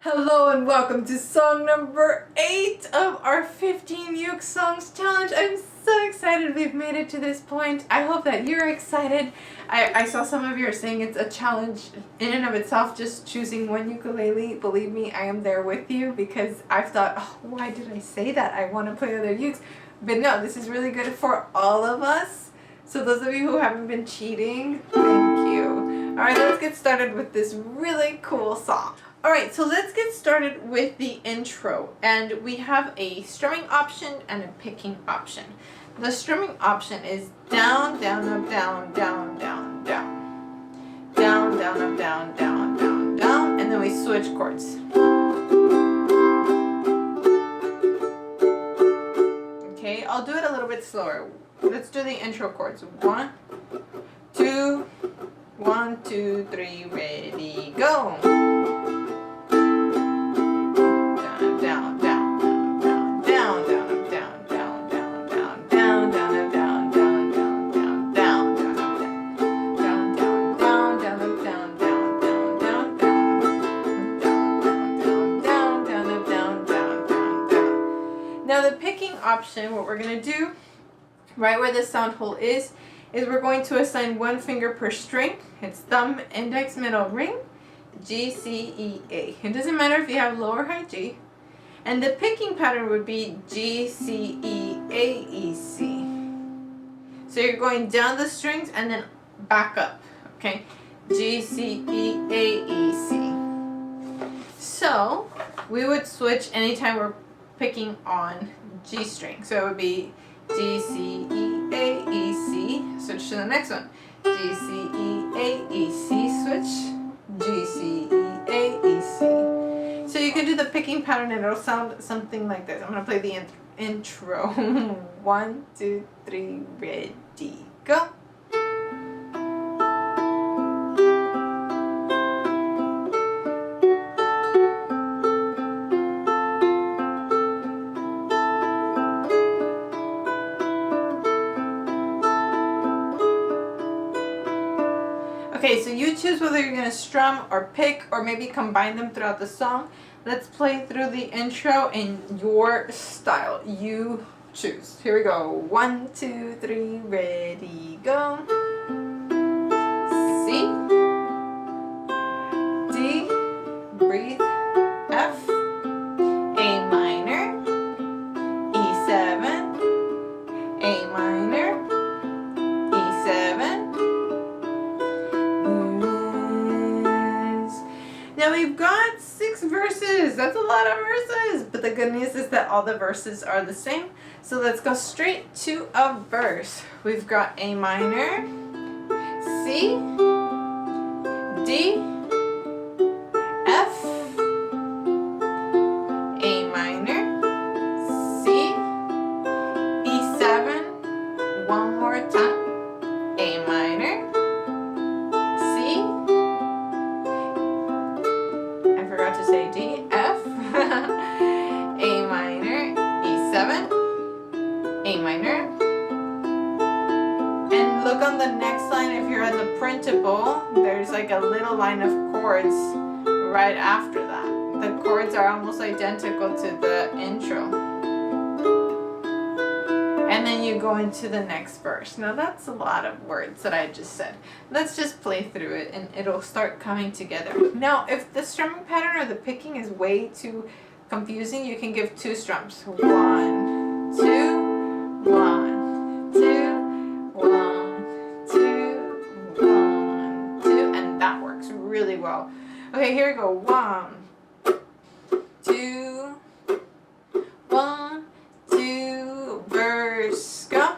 Hello and welcome to song number 8 of our 15 Uke Songs challenge. I'm so excited we've made it to this point. I hope that you're excited. I saw some of you are saying it's a challenge in and of itself, just choosing one ukulele. Believe me, I am there with you because I've thought, oh, why did I say that? I want to play other ukes. But no, this is really good for all of us. So those of you who haven't been cheating, thank you. Alright, let's get started with this really cool song. Alright, so let's get started with the intro, and we have a strumming option and a picking option. The strumming option is down, down, up, down, down, down, down. Down, down, up, down, down, down, down, and then we switch chords. Okay, I'll do it a little bit slower. Let's do the intro chords. 1, 2, 1, 2, 3, ready, go. Now the picking option, what we're going to do, right where the sound hole is we're going to assign one finger per string. It's thumb, index, middle, ring, G, C, E, A. It doesn't matter if you have low or high G. And the picking pattern would be G, C, E, A, E, C. So you're going down the strings and then back up, okay? G, C, E, A, E, C. So we would switch anytime we're picking on G string. So it would be G, C, E, A, E, C. Switch to the next one. G, C, E, A, E, C. Switch. G, C, E, A, E, C. So you can do the picking pattern and it'll sound something like this. I'm going to play the intro. 1, 2, 3, ready, go. Okay, so you choose whether you're going to strum or pick or maybe combine them throughout the song. Let's play through the intro in your style. You choose. Here we go. 1, 2, 3, ready, go. C, D, breathe, F, A minor, E7, A minor, E7. Now we've got 6 verses. That's a lot of verses. But the good news is that all the verses are the same. So let's go straight to a verse. We've got A minor, C, D, F, A minor, C, E7, one more time, A minor, C, I forgot to say D, F, A minor, E7, A minor, and look on the next line. If you're on the printable, there's like a little line of chords right after that. The chords are almost identical to the intro. And then you go into the next verse. Now that's a lot of words that I just said. Let's just play through it and it'll start coming together. Now if the strumming pattern or the picking is way too confusing, you can give 2 strums. 1, 2, 1, 2, 1, 2, 1, 2, and that works really well. Okay, here we go. 1, 2, 1, 2, verse, go.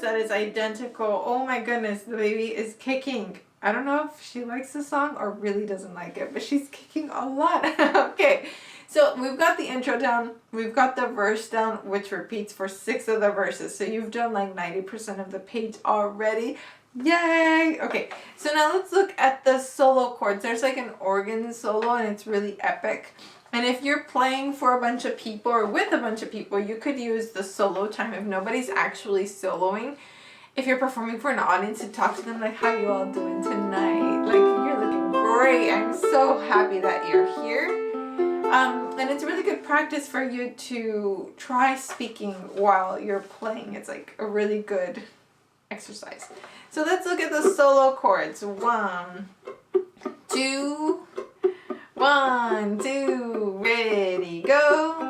that is identical. Oh my goodness, the baby is kicking. I don't know if she likes the song or really doesn't like it, but she's kicking a lot. Okay, so we've got the intro down. We've got the verse down, which repeats for 6 of the verses. So you've done like 90% of the page already. Yay! Okay, so now let's look at the solo chords. There's like an organ solo and it's really epic. And if you're playing for a bunch of people or with a bunch of people, you could use the solo time if nobody's actually soloing. If you're performing for an audience, to talk to them like, how you all doing tonight? Like, you're looking great. I'm so happy that you're here. And it's really good practice for you to try speaking while you're playing. It's like a really good exercise. So let's look at the solo chords. 1, 2, 1, 2, ready, go.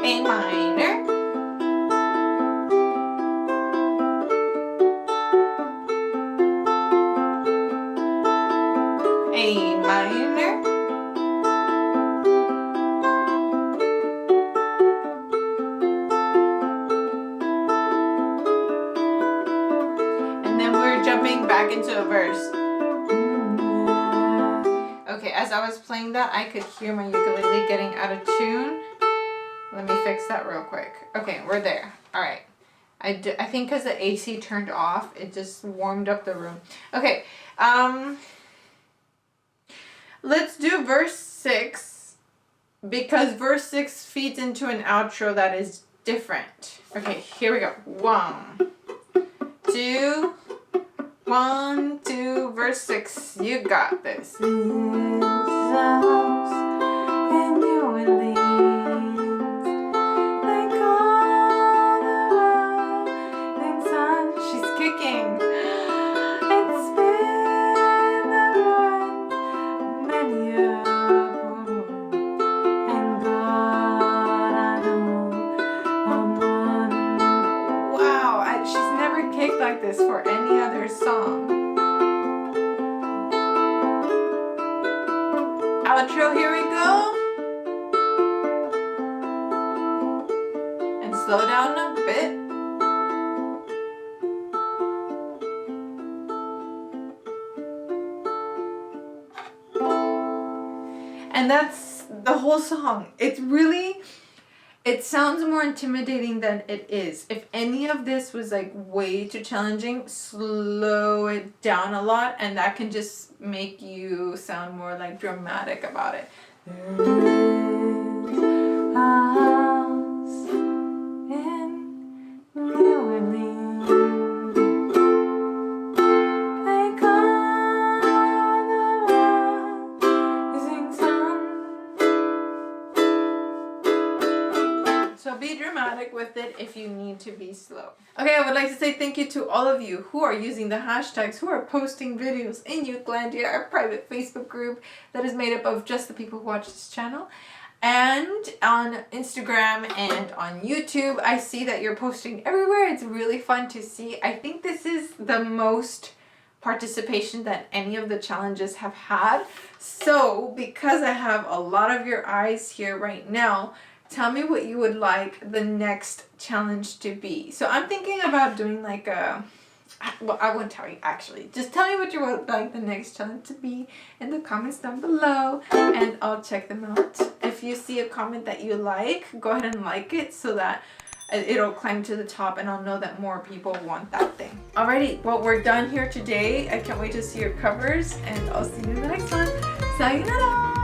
A minor, A minor, and then we're jumping back into a verse. Okay, as I was playing that, I could hear my ukulele getting out of tune. Let me fix that real quick. Okay, we're there. All right. I think because the AC turned off, it just warmed up the room. Okay. Let's do verse 6 because verse 6 feeds into an outro that is different. Okay, here we go. 1, 2, 1, 2, verse 6. You got this. Like this for any other song. Outro, here we go. And slow down a bit. And that's the whole song. It's really, it sounds more intimidating than it is. If any of this was like way too challenging, slow it down a lot and that can just make you sound more like dramatic about it. There is a house in New Orleans. They call the rising sun. So be dramatic with it if you need to be slow. Okay, I would like to say thank you to all of you who are using the hashtags, who are posting videos in Ukelandia, our private Facebook group that is made up of just the people who watch this channel. And on Instagram and on YouTube, I see that you're posting everywhere. It's really fun to see. I think this is the most participation that any of the challenges have had. So because I have a lot of your eyes here right now, tell me what you would like the next challenge to be. So I'm thinking about doing like a, well, I won't tell you actually. Just tell me what you would like the next challenge to be in the comments down below and I'll check them out. If you see a comment that you like, go ahead and like it so that it'll climb to the top and I'll know that more people want that thing. Alrighty, well, we're done here today. I can't wait to see your covers and I'll see you in the next one. Sayonara!